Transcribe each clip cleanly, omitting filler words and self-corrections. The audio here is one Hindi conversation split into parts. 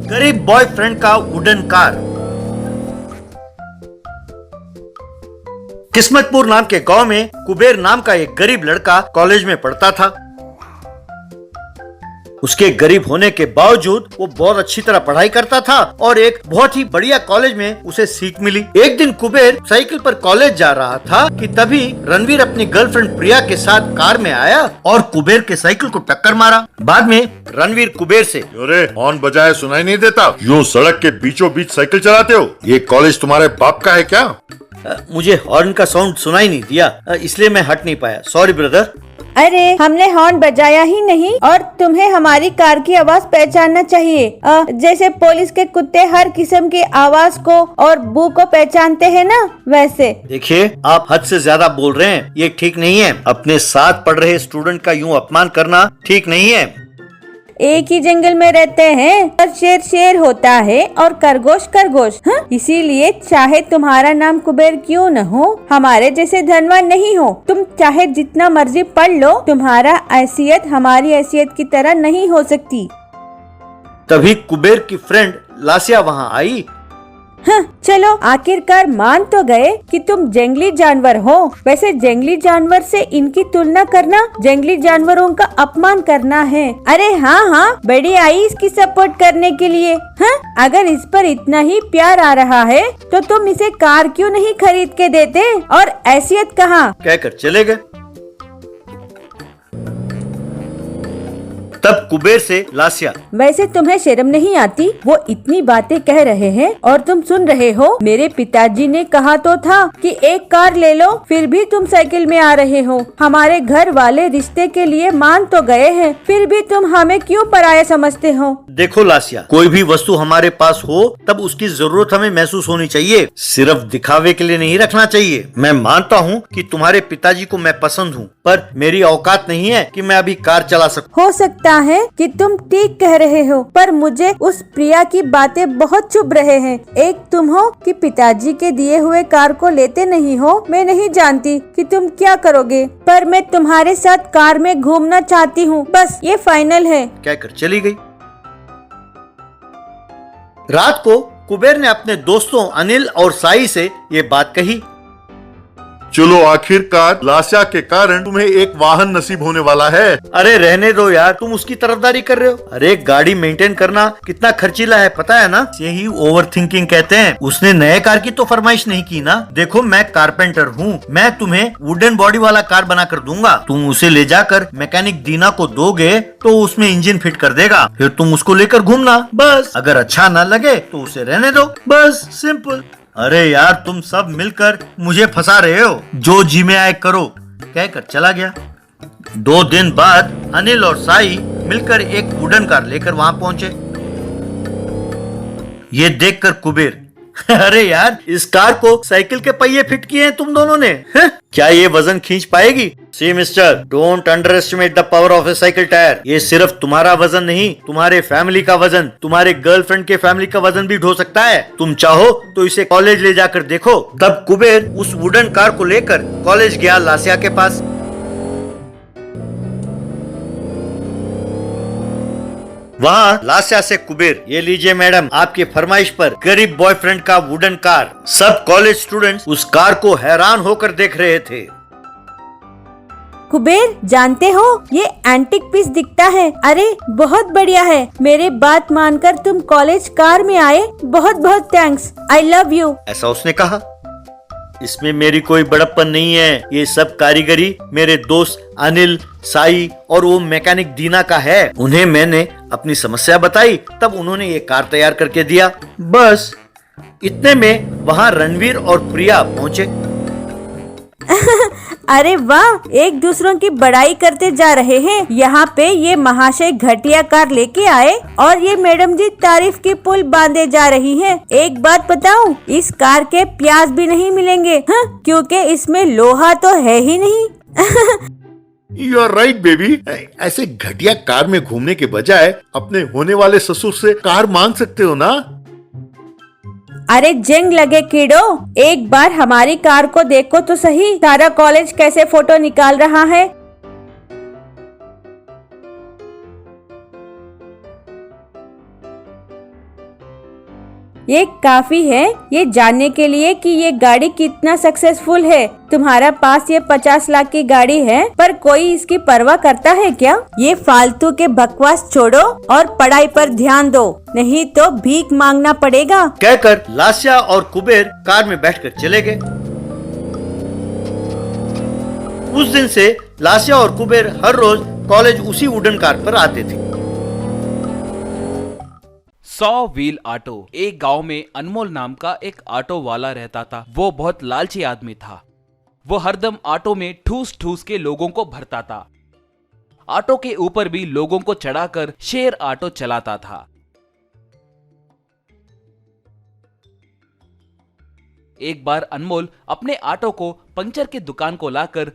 गरीब बॉयफ्रेंड का वुडन कार। किस्मतपुर नाम के गांव में कुबेर नाम का एक गरीब लड़का कॉलेज में पढ़ता था। उसके गरीब होने के बावजूद वो बहुत अच्छी तरह पढ़ाई करता था और एक बहुत ही बढ़िया कॉलेज में उसे सीट मिली। एक दिन कुबेर साइकिल पर कॉलेज जा रहा था कि तभी रणवीर अपनी गर्लफ्रेंड प्रिया के साथ कार में आया और कुबेर के साइकिल को टक्कर मारा। बाद में रणवीर कुबेर से, अरे हॉर्न बजाए सुनाई नहीं देता, यूँ सड़क के बीचों बीच साइकिल चलाते हो? ये कॉलेज तुम्हारे बाप का है क्या? मुझे हॉर्न का साउंड सुनाई नहीं दिया, इसलिए मैं हट नहीं पाया, सॉरी ब्रदर। अरे हमने हॉर्न बजाया ही नहीं और तुम्हें हमारी कार की आवाज पहचानना चाहिए। जैसे पुलिस के कुत्ते हर किस्म की आवाज को और बू को पहचानते हैं ना, वैसे। देखिए आप हद से ज्यादा बोल रहे हैं, ये ठीक नहीं है। अपने साथ पढ़ रहे स्टूडेंट का यूं अपमान करना ठीक नहीं है। एक ही जंगल में रहते हैं और शेर शेर होता है और खरगोश खरगोश। इसीलिए चाहे तुम्हारा नाम कुबेर क्यों न हो, हमारे जैसे धनवान नहीं हो। तुम चाहे जितना मर्जी पढ़ लो, तुम्हारा हैसियत हमारी हैसियत की तरह नहीं हो सकती। तभी कुबेर की फ्रेंड लासिया वहाँ आई। चलो आखिरकार मान तो गए कि तुम जंगली जानवर हो। वैसे जंगली जानवर से इनकी तुलना करना जंगली जानवरों का अपमान करना है। अरे हाँ, बड़ी आई इसकी सपोर्ट करने के लिए। अगर इस पर इतना ही प्यार आ रहा है तो तुम इसे कार क्यों नहीं खरीद के देते? और हैसियत कहाँ? कहकर चले गए। तब कुबेर से लासिया, वैसे तुम्हें शर्म नहीं आती? वो इतनी बातें कह रहे हैं और तुम सुन रहे हो। मेरे पिताजी ने कहा तो था कि एक कार ले लो, फिर भी तुम साइकिल में आ रहे हो। हमारे घर वाले रिश्ते के लिए मान तो गए हैं, फिर भी तुम हमें क्यों पराया समझते हो? देखो लासिया, कोई भी वस्तु हमारे पास हो तब उसकी जरूरत हमें महसूस होनी चाहिए, सिर्फ दिखावे के लिए नहीं रखना चाहिए। मैं मानता हूँ कि तुम्हारे पिताजी को मैं पसंद हूँ, पर मेरी औकात नहीं है कि मैं अभी कार चला सकूं। हो सकता है कि तुम ठीक कह रहे हो, पर मुझे उस प्रिया की बातें बहुत चुभ रहे हैं। एक तुम हो कि पिताजी के दिए हुए कार को लेते नहीं हो। मैं नहीं जानती कि तुम क्या करोगे, पर मैं तुम्हारे साथ कार में घूमना चाहती हूँ, बस ये फाइनल है। कहकर चली गई। रात को कुबेर ने अपने दोस्तों अनिल और साई से ये बात कही। चलो आखिरकार लासिया के कारण तुम्हें एक वाहन नसीब होने वाला है। अरे रहने दो यार, तुम उसकी तरफदारी कर रहे हो। अरे गाड़ी मेंटेन करना कितना खर्चीला है पता है ना? यही ओवर थिंकिंग कहते हैं। उसने नए कार की तो फरमाइश नहीं की ना। देखो मैं कारपेंटर हूँ, मैं तुम्हें वुडन बॉडी वाला कार बना कर दूंगा। तुम उसे ले जाकर मैकेनिक दीना को दोगे तो उसमें इंजन फिट कर देगा, फिर तुम उसको लेकर घूमना। बस अगर अच्छा ना लगे तो उसे रहने दो, बस सिंपल। अरे यार तुम सब मिलकर मुझे फंसा रहे हो, जो जी में आए करो, कहकर चला गया। 2 दिन बाद अनिल और साई मिलकर एक वुडन कार लेकर वहां पहुंचे। ये देखकर कुबेर, अरे यार इस कार को साइकिल के पहिए फिट किए हैं तुम दोनों ने। क्या ये वजन खींच पाएगी? See mister, don't underestimate the power of a cycle tyre. ये सिर्फ तुम्हारा वजन नहीं, तुम्हारे फैमिली का वजन, तुम्हारे गर्लफ्रेंड के फैमिली का वजन भी ढो सकता है। तुम चाहो तो इसे कॉलेज ले जाकर देखो। तब कुबेर उस वुडन कार को लेकर कॉलेज गया लासिया के पास। वहाँ लासिया से कुबेर, ये लीजिए मैडम, आपकी फरमाइश पर गरीब बॉयफ्रेंड का वुडन कार। सब कॉलेज स्टूडेंट्स उस कार को हैरान होकर देख रहे थे। कुबेर जानते हो, ये एंटिक पीस दिखता है। अरे बहुत बढ़िया है। मेरे बात मानकर तुम कॉलेज कार में आए, बहुत बहुत थैंक्स। I love you. ऐसा उसने कहा। इसमें मेरी कोई बड़प्पन नहीं है, ये सब कारीगरी मेरे दोस्त अनिल, साई और वो मैकेनिक दीना का है। उन्हें मैंने अपनी समस्या बताई, तब उन्होंने ये कार तैयार करके दिया, बस। इतने में वहाँ रणवीर और प्रिया पहुँचे। अरे वाह, एक दूसरों की बड़ाई करते जा रहे हैं। यहाँ पे ये महाशय घटिया कार लेके आए और ये मैडम जी तारीफ की पुल बांधे जा रही हैं। एक बात बताऊं, इस कार के प्याज भी नहीं मिलेंगे, क्योंकि इसमें लोहा तो है ही नहीं। You are right baby. ऐसे घटिया कार में घूमने के बजाय अपने होने वाले ससुर से कार मांग सकते हो ना। अरे जंग लगे कीड़ो, एक बार हमारी कार को देखो तो सही। सारा कॉलेज कैसे फोटो निकाल रहा है। ये काफी है ये जानने के लिए कि ये गाड़ी कितना सक्सेसफुल है। तुम्हारा पास ये 50 लाख की गाड़ी है पर कोई इसकी परवाह करता है क्या? ये फालतू के बकवास छोड़ो और पढ़ाई पर ध्यान दो, नहीं तो भीख मांगना पड़ेगा। कहकर लास्या और कुबेर कार में बैठकर चले गए। उस दिन से लास्या और कुबेर हर रोज कॉलेज उसी वुडन कार पर आते थे। 100 व्हील ऑटो। एक गांव में अनमोल नाम का एक ऑटो वाला रहता था। वो बहुत लालची आदमी था। वो हरदम ऑटो में ठूस ठूस के लोगों को भरता था। ऑटो के ऊपर भी लोगों को चढ़ाकर शेयर ऑटो चलाता था। एक बार अनमोल अपने ऑटो को पंचर की दुकान को लाकर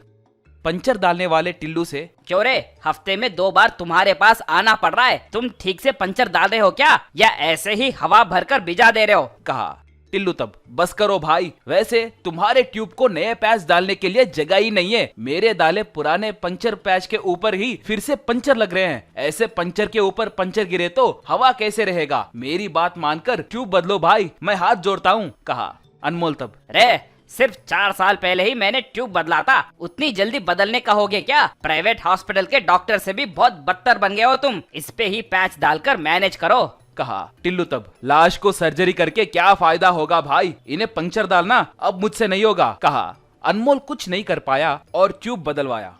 पंचर डालने वाले टिल्लू से, क्यों रे, हफ्ते में 2 बार तुम्हारे पास आना पड़ रहा है, तुम ठीक से पंचर डाल रहे हो क्या या ऐसे ही हवा भरकर भिजा दे रहे हो? कहा। टिल्लू तब, बस करो भाई, वैसे तुम्हारे ट्यूब को नए पैच डालने के लिए जगह ही नहीं है। मेरे डाले पुराने पंचर पैच के ऊपर ही फिर से पंचर लग रहे हैं। ऐसे पंचर के ऊपर पंचर गिरे तो हवा कैसे रहेगा? मेरी बात मानकर ट्यूब बदलो भाई, मैं हाथ जोड़ता हूँ। कहा। अनमोल तब, रे, सिर्फ 4 साल पहले ही मैंने ट्यूब बदला था, उतनी जल्दी बदलने का होगे क्या? प्राइवेट हॉस्पिटल के डॉक्टर से भी बहुत बदतर बन गए हो तुम, इस पे ही पैच डालकर मैनेज करो। कहा। टिल्लू तब, लाश को सर्जरी करके क्या फायदा होगा भाई, इन्हें पंचर डालना अब मुझसे नहीं होगा। कहा। अनमोल कुछ नहीं कर पाया और ट्यूब बदलवाया।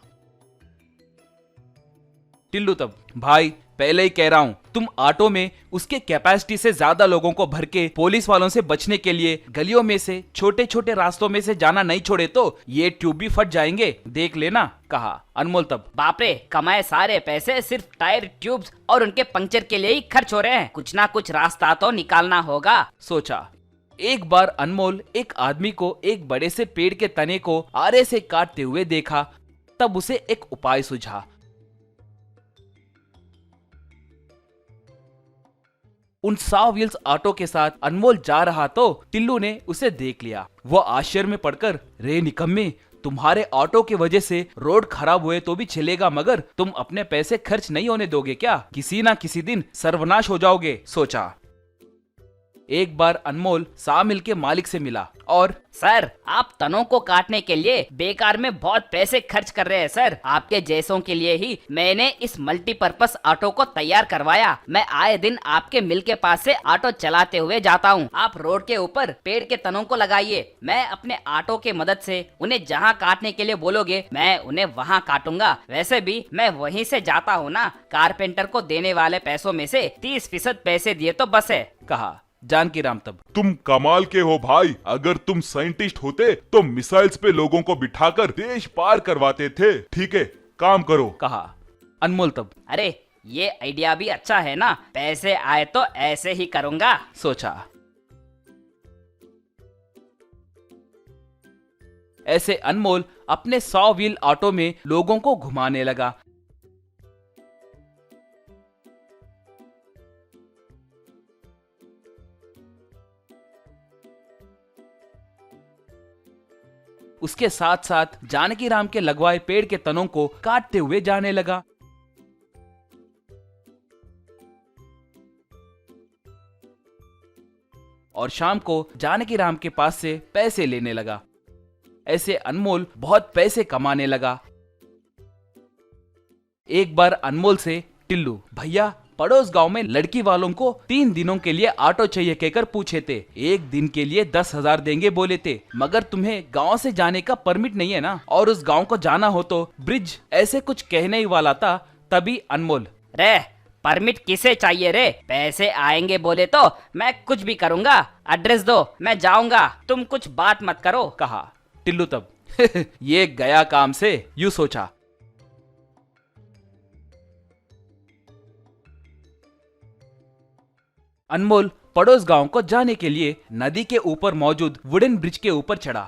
टिल्लू तब, भाई पहले ही कह रहा हूँ, तुम ऑटो में उसके कैपेसिटी से ज्यादा लोगों को भर के पुलिस वालों से बचने के लिए गलियों में से छोटे छोटे रास्तों में से जाना नहीं छोड़े तो ये ट्यूब भी फट जाएंगे, देख लेना। कहा। अनमोल तब, बाप रे, कमाए सारे पैसे सिर्फ टायर, ट्यूब्स और उनके पंचर के लिए ही खर्च हो रहे हैं, कुछ ना कुछ रास्ता तो निकालना होगा। सोचा। एक बार अनमोल एक आदमी को एक बड़े से पेड़ के तने को आरे से काटते हुए देखा। तब उसे एक उपाय सूझा। उन 100 व्हील्स ऑटो के साथ अनमोल जा रहा तो टिल्लू ने उसे देख लिया। वो आश्चर्य में पड़कर, रे निकम्मे, तुम्हारे ऑटो की वजह से रोड खराब हुए तो भी चलेगा, मगर तुम अपने पैसे खर्च नहीं होने दोगे क्या? किसी ना किसी दिन सर्वनाश हो जाओगे। सोचा। एक बार अनमोल सामिल के मालिक से मिला और, सर, आप तनों को काटने के लिए बेकार में बहुत पैसे खर्च कर रहे हैं सर। आपके जैसों के लिए ही मैंने इस मल्टीपर्पस ऑटो को तैयार करवाया। मैं आए दिन आपके मिल के पास से ऑटो चलाते हुए जाता हूँ। आप रोड के ऊपर पेड़ के तनों को लगाइए, मैं अपने ऑटो के मदद से उन्हें जहाँ काटने के लिए बोलोगे मैं उन्हें वहाँ काटूंगा। वैसे भी मैं वहीं से जाता हूँ ना, कारपेंटर को देने वाले पैसों में से 30% पैसे दिए तो बस है। कहा। जानकी राम तब, तुम कमाल के हो भाई, अगर तुम साइंटिस्ट होते तो मिसाइल्स पे लोगों को बिठाकर देश पार करवाते थे। ठीक है, काम करो। कहा। अनमोल तब, अरे ये आइडिया भी अच्छा है ना, पैसे आए तो ऐसे ही करूंगा। सोचा। ऐसे अनमोल अपने 100 व्हील ऑटो में लोगों को घुमाने लगा। उसके साथ साथ जानकी राम के लगवाए पेड़ के तनों को काटते हुए जाने लगा। और शाम को जानकी राम के पास से पैसे लेने लगा। ऐसे अनमोल बहुत पैसे कमाने लगा। एक बार अनमोल से टिल्लू, भैया पड़ोस गांव में लड़की वालों को 3 दिनों के लिए ऑटो चाहिए कहकर पूछे थे। एक दिन के लिए 10,000 देंगे बोले थे, मगर तुम्हें गांव से जाने का परमिट नहीं है ना, और उस गांव को जाना हो तो ब्रिज, ऐसे कुछ कहने ही वाला था। तभी अनमोल, रे परमिट किसे चाहिए रे, पैसे आएंगे बोले तो मैं कुछ भी करूंगा, एड्रेस दो मैं जाऊंगा, तुम कुछ बात मत करो। कहा। टिल्लू तब, ये गया काम से, यूं सोचा। अनमोल पड़ोस गांव को जाने के लिए नदी के ऊपर मौजूद वुडन ब्रिज के ऊपर चढ़ा।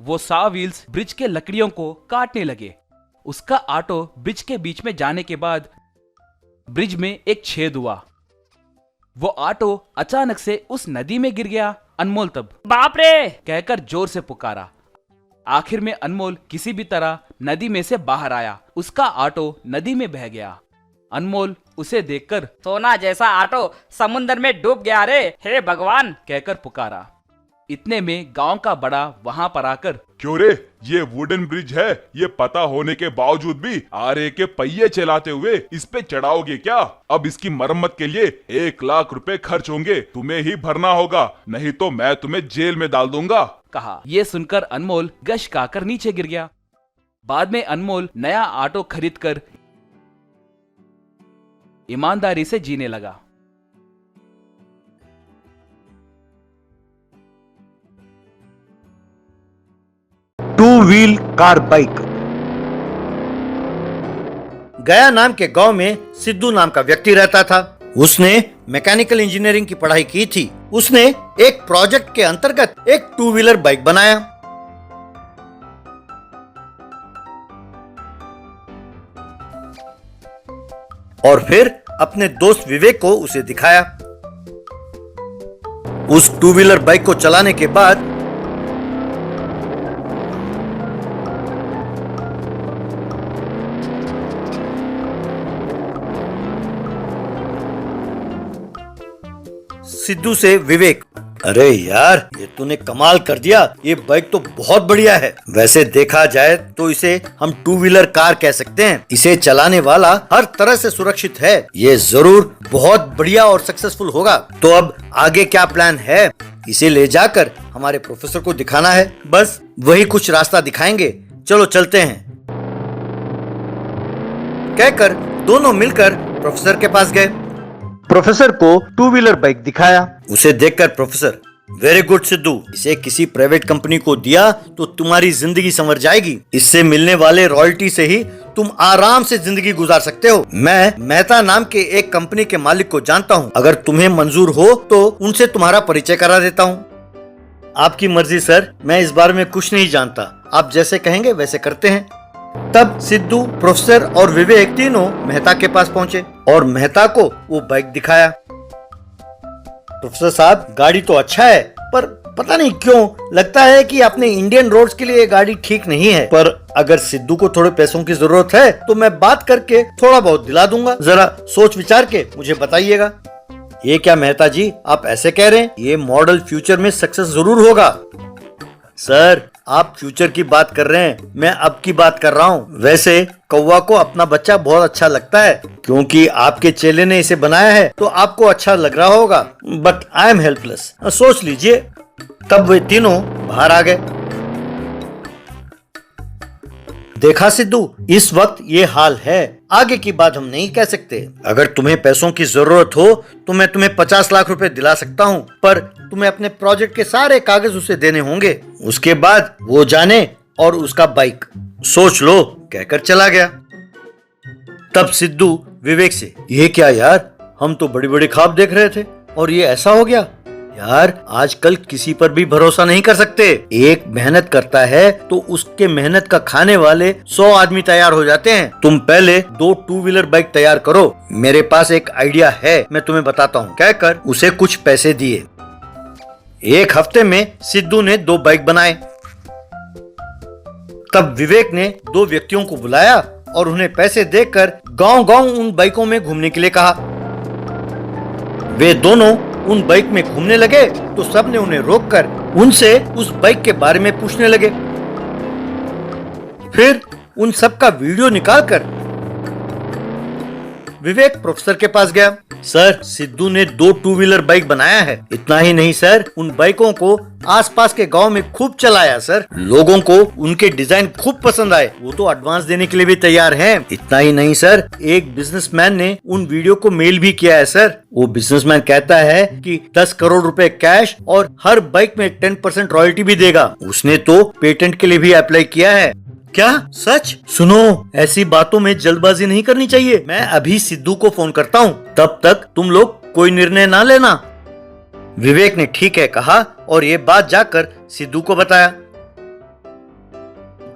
वो 100 व्हील्स ब्रिज के लकड़ियों को काटने लगे। उसका ऑटो ब्रिज के बीच में जाने के बाद ब्रिज में एक छेद हुआ। वो ऑटो अचानक से उस नदी में गिर गया। अनमोल तब, बाप रे कहकर जोर से पुकारा। आखिर में अनमोल किसी भी तरह नदी में से बाहर आया। उसका ऑटो नदी में बह गया। अनमोल उसे देखकर सोना जैसा ऑटो समुन्द्र में डूब गया रे, हे भगवान कहकर पुकारा। इतने में गांव का बड़ा वहां पर आकर, क्यों रे, ये वुडन ब्रिज है, ये पता होने के बावजूद भी आरे के पहिए चलाते हुए इस पे चढ़ाओगे क्या? अब इसकी मरम्मत के लिए 1 लाख रुपए खर्च होंगे, तुम्हें ही भरना होगा, नहीं तो मैं तुम्हें जेल में डाल दूंगा, कहा। ये सुनकर अनमोल गश खाकर नीचे गिर गया। बाद में अनमोल नया ऑटो खरीदकर ईमानदारी से जीने लगा। Two wheel car bike. गया नाम के गांव में सिद्धू नाम का व्यक्ति रहता था। उसने मैकेनिकल इंजीनियरिंग की पढ़ाई की थी। उसने एक प्रोजेक्ट के अंतर्गत एक 2 व्हीलर बाइक बनाया। और फिर अपने दोस्त विवेक को उसे दिखाया। उस 2 व्हीलर बाइक को चलाने के बाद सिद्धू से विवेक, अरे यार ये तूने कमाल कर दिया, ये बाइक तो बहुत बढ़िया है। वैसे देखा जाए तो इसे हम 2 व्हीलर कार कह सकते हैं। इसे चलाने वाला हर तरह से सुरक्षित है। ये जरूर बहुत बढ़िया और सक्सेसफुल होगा। तो अब आगे क्या प्लान है? इसे ले जाकर हमारे प्रोफेसर को दिखाना है। बस वही कुछ रास्ता दिखाएंगे। चलो चलते हैं, कहकर दोनों मिलकर प्रोफेसर के पास गए। प्रोफेसर को 2 व्हीलर बाइक दिखाया। उसे देखकर प्रोफेसर, वेरी गुड सिद्धू, इसे किसी प्राइवेट कंपनी को दिया तो तुम्हारी जिंदगी संवर जाएगी। इससे मिलने वाले रॉयल्टी से ही तुम आराम से जिंदगी गुजार सकते हो। मैं मेहता नाम के एक कंपनी के मालिक को जानता हूँ। अगर तुम्हें मंजूर हो तो उनसे तुम्हारा परिचय करा देता हूँ। आपकी मर्जी सर, मैं इस बारे में कुछ नहीं जानता। आप जैसे कहेंगे वैसे करते हैं। तब सिद्धू, प्रोफेसर और विवेक तीनों मेहता के पास पहुंचे और मेहता को वो बाइक दिखाया। प्रोफेसर साहब, गाड़ी तो अच्छा है, पर पता नहीं क्यों लगता है कि अपने इंडियन रोड्स के लिए ये गाड़ी ठीक नहीं है। पर अगर सिद्धू को थोड़े पैसों की जरूरत है तो मैं बात करके थोड़ा बहुत दिला दूंगा। जरा सोच विचार के मुझे बताइएगा। ये क्या मेहता जी, आप ऐसे कह रहे हैं? ये मॉडल फ्यूचर में सक्सेस जरूर होगा। सर, आप फ्यूचर की बात कर रहे हैं, मैं अब की बात कर रहा हूँ। वैसे कौवा को अपना बच्चा बहुत अच्छा लगता है, क्योंकि आपके चेले ने इसे बनाया है तो आपको अच्छा लग रहा होगा। बट आई एम हेल्पलेस, सोच लीजिए। तब वे तीनों बाहर आ गए। देखा सिद्धू, इस वक्त ये हाल है, आगे की बात हम नहीं कह सकते। अगर तुम्हें पैसों की जरूरत हो तो मैं तुम्हें 50 लाख रुपए दिला सकता हूँ, पर तुम्हें अपने प्रोजेक्ट के सारे कागज उसे देने होंगे। उसके बाद वो जाने और उसका बाइक। सोच लो, कहकर चला गया। तब सिद्धू विवेक से, ये क्या यार, हम तो बड़ी बड़ी ख्वाब देख रहे थे और ये ऐसा हो गया। यार आजकल किसी पर भी भरोसा नहीं कर सकते। एक मेहनत करता है तो उसके मेहनत का खाने वाले 100 आदमी तैयार हो जाते हैं। तुम पहले 2 2 व्हीलर बाइक तैयार करो, मेरे पास एक आइडिया है, मैं तुम्हें बताता हूँ, कहकर उसे कुछ पैसे दिए। 1 हफ्ते में सिद्धू ने 2 बाइक बनाए। तब विवेक ने 2 व्यक्तियों को बुलाया और उन्हें पैसे देकर गांव-गांव उन बाइकों में घूमने के लिए कहा। वे दोनों उन बाइक में घूमने लगे तो सबने उन्हें रोककर उनसे उस बाइक के बारे में पूछने लगे। फिर उन सब का वीडियो निकालकर विवेक प्रोफेसर के पास गया। सर, सिद्धू ने 2 2 व्हीलर बाइक बनाया है। इतना ही नहीं सर, उन बाइकों को आसपास के गांव में खूब चलाया सर। लोगों को उनके डिजाइन खूब पसंद आए, वो तो एडवांस देने के लिए भी तैयार हैं। इतना ही नहीं सर, एक बिजनेसमैन ने उन वीडियो को मेल भी किया है सर। वो बिजनेसमैन कहता है कि 10 करोड़ रुपए कैश और हर बाइक में 10% रॉयल्टी भी देगा। उसने तो पेटेंट के लिए भी अप्लाई किया है। क्या सच? सुनो, ऐसी बातों में जल्दबाजी नहीं करनी चाहिए। मैं अभी सिद्धू को फोन करता हूँ, तब तक तुम लोग कोई निर्णय ना लेना। विवेक ने ठीक है कहा और ये बात जाकर सिद्धू को बताया।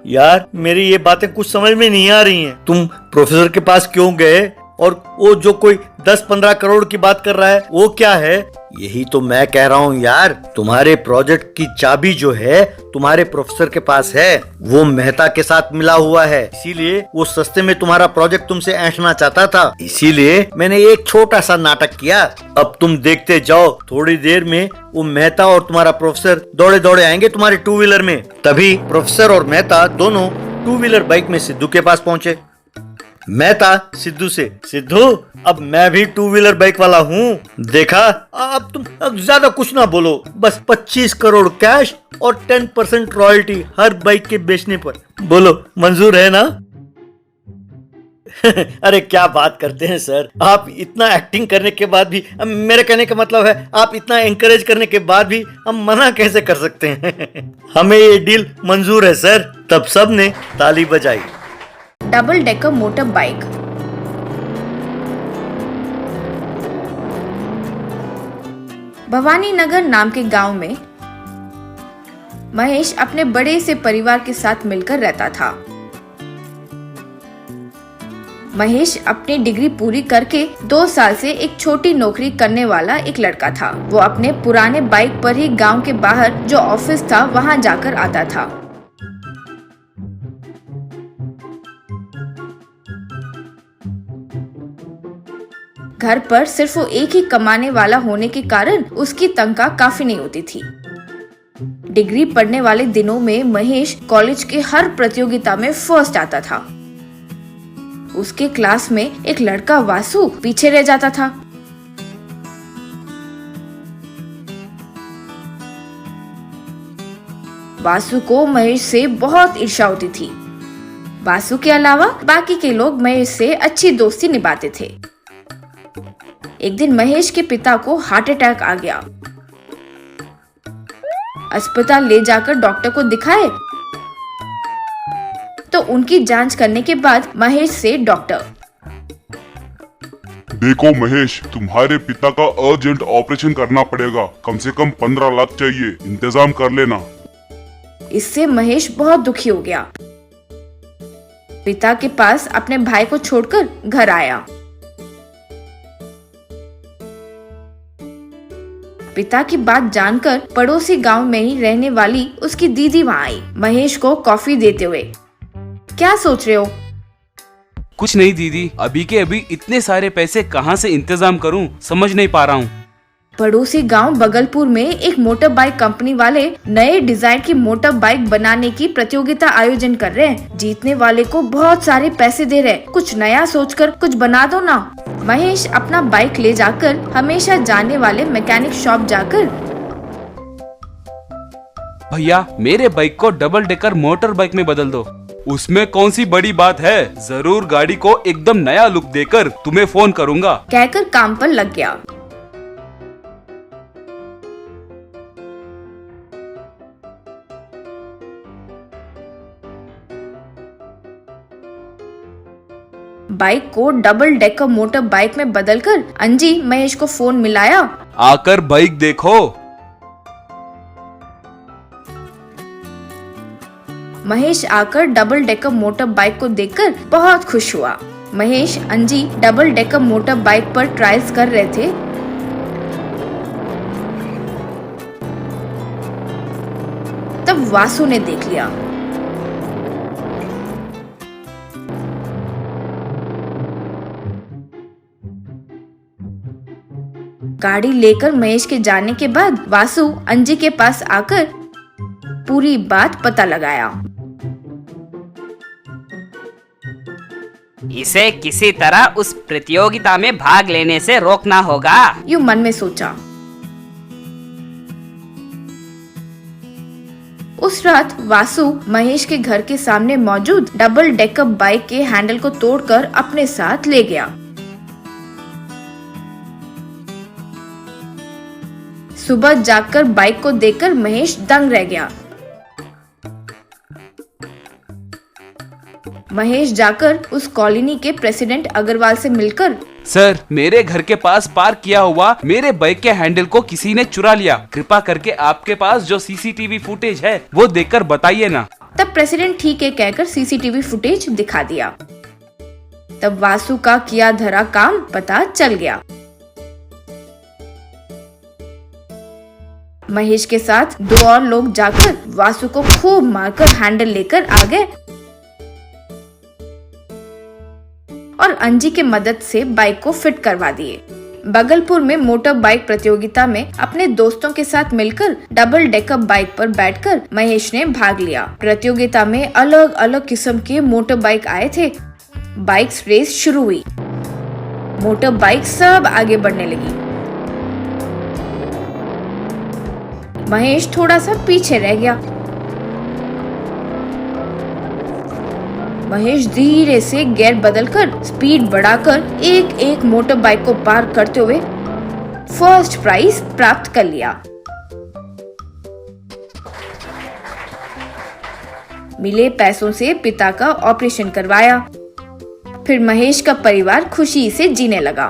यार मेरी ये बातें कुछ समझ में नहीं आ रही हैं। तुम प्रोफेसर के पास क्यों गए? और वो जो कोई 10-15 करोड़ की बात कर रहा है वो क्या है? यही तो मैं कह रहा हूँ यार, तुम्हारे प्रोजेक्ट की चाबी जो है तुम्हारे प्रोफेसर के पास है, वो मेहता के साथ मिला हुआ है, इसीलिए वो सस्ते में तुम्हारा प्रोजेक्ट तुमसे ऐंठना चाहता था, इसीलिए मैंने एक छोटा सा नाटक किया। अब तुम देखते जाओ, थोड़ी देर में वो मेहता और तुम्हारा प्रोफेसर दौड़े दौड़े आएंगे तुम्हारे टू व्हीलर में। तभी प्रोफेसर और मेहता दोनों टू व्हीलर बाइक में सिद्धू के पास पहुंचे। मेहता सिद्धू से, सिद्धू अब मैं भी टू व्हीलर बाइक वाला हूँ, देखा अब तुम अब ज्यादा कुछ ना बोलो, बस 25 करोड़ कैश और 10% रॉयल्टी हर बाइक के बेचने पर, बोलो मंजूर है ना? अरे क्या बात करते हैं सर, आप इतना एक्टिंग करने के बाद भी, मेरे कहने का मतलब है आप इतना एंकरेज करने के बाद भी हम मना कैसे कर सकते हैं? हमें ये डील मंजूर है सर। तब सब ने ताली बजाई। Double decker motorbike. Bhavani Nagar नाम के गांव में महेश अपने बड़े से परिवार के साथ मिलकर रहता था। महेश अपनी डिग्री पूरी करके 2 साल से एक छोटी नौकरी करने वाला एक लड़का था। वो अपने पुराने बाइक पर ही गांव के बाहर जो ऑफिस था वहां जाकर आता था। घर पर सिर्फ वो एक ही कमाने वाला होने के कारण उसकी तनख्वाह काफी नहीं होती थी। डिग्री पढ़ने वाले दिनों में महेश कॉलेज के हर प्रतियोगिता में फर्स्ट आता था। उसके क्लास में एक लड़का वासु पीछे रह जाता था। वासु को महेश से बहुत ईर्ष्या होती थी। वासु के अलावा बाकी के लोग महेश से अच्छी दोस्ती निभाते थे। एक दिन महेश के पिता को हार्ट अटैक आ गया। अस्पताल ले जाकर डॉक्टर को दिखाए तो उनकी जांच करने के बाद महेश से डॉक्टर, देखो महेश, तुम्हारे पिता का अर्जेंट ऑपरेशन करना पड़ेगा, कम से कम 15 लाख चाहिए, इंतजाम कर लेना। इससे महेश बहुत दुखी हो गया। पिता के पास अपने भाई को छोड़कर घर आया। पिता की बात जानकर पड़ोसी गांव में ही रहने वाली उसकी दीदी वहाँ आई, महेश को कॉफी देते हुए। क्या सोच रहे हो? कुछ नहीं दीदी, अभी के अभी इतने सारे पैसे कहाँ से इंतजाम करूँ, समझ नहीं पा रहा हूँ। पड़ोसी गांव बगलपुर में एक मोटर बाइक कंपनी वाले नए डिजाइन की मोटर बाइक बनाने की प्रतियोगिता आयोजन कर रहे हैं। जीतने वाले को बहुत सारे पैसे दे रहे हैं। कुछ नया सोचकर कुछ बना दो ना। महेश अपना बाइक ले जाकर हमेशा जाने वाले मैकेनिक शॉप जाकर, भैया मेरे बाइक को डबल डेकर मोटर बाइक में बदल दो। उसमें कौन सी बड़ी बात है, जरूर गाड़ी को एकदम नया लुक देकर तुम्हें फोन करूँगा, कहकर काम पर लग गया। बाइक को डबल डेकर मोटर बाइक में बदलकर अंजी महेश को फोन मिलाया। आकर बाइक देखो। महेश आकर डबल डेकर मोटर बाइक को देखकर बहुत खुश हुआ। महेश अंजी डबल डेकर मोटर बाइक पर ट्रायल्स कर रहे थे। तब वासु ने देख लिया। गाड़ी लेकर महेश के जाने के बाद वासु अंजी के पास आकर पूरी बात पता लगाया। इसे किसी तरह उस प्रतियोगिता में भाग लेने से रोकना होगा, यूं मन में सोचा। उस रात वासु महेश के घर के सामने मौजूद डबल डेकर बाइक के हैंडल को तोड़कर अपने साथ ले गया। सुबह जागकर बाइक को देखकर महेश दंग रह गया। महेश जाकर उस कॉलोनी के प्रेसिडेंट अग्रवाल से मिलकर, सर मेरे घर के पास पार्क किया हुआ मेरे बाइक के हैंडल को किसी ने चुरा लिया, कृपा करके आपके पास जो सीसीटीवी फुटेज है वो देखकर बताइए ना। तब प्रेसिडेंट ठीक है कहकर सीसीटीवी फुटेज दिखा दिया। तब वासु का किया धरा काम पता चल गया। महेश के साथ 2 और लोग जाकर वासु को खूब मारकर हैंडल लेकर आ गए और अंजी की मदद से बाइक को फिट करवा दिए। बगलपुर में मोटर बाइक प्रतियोगिता में अपने दोस्तों के साथ मिलकर डबल डेकर बाइक पर बैठकर महेश ने भाग लिया। प्रतियोगिता में अलग अलग किस्म के मोटर बाइक आए थे। बाइक्स रेस शुरू हुई। मोटर बाइक सब आगे बढ़ने लगी। महेश थोड़ा सा पीछे रह गया। महेश धीरे से गियर बदलकर स्पीड बढ़ाकर एक मोटर बाइक को पार करते हुए फर्स्ट प्राइज प्राप्त कर लिया। मिले पैसों से पिता का ऑपरेशन करवाया। फिर महेश का परिवार खुशी से जीने लगा।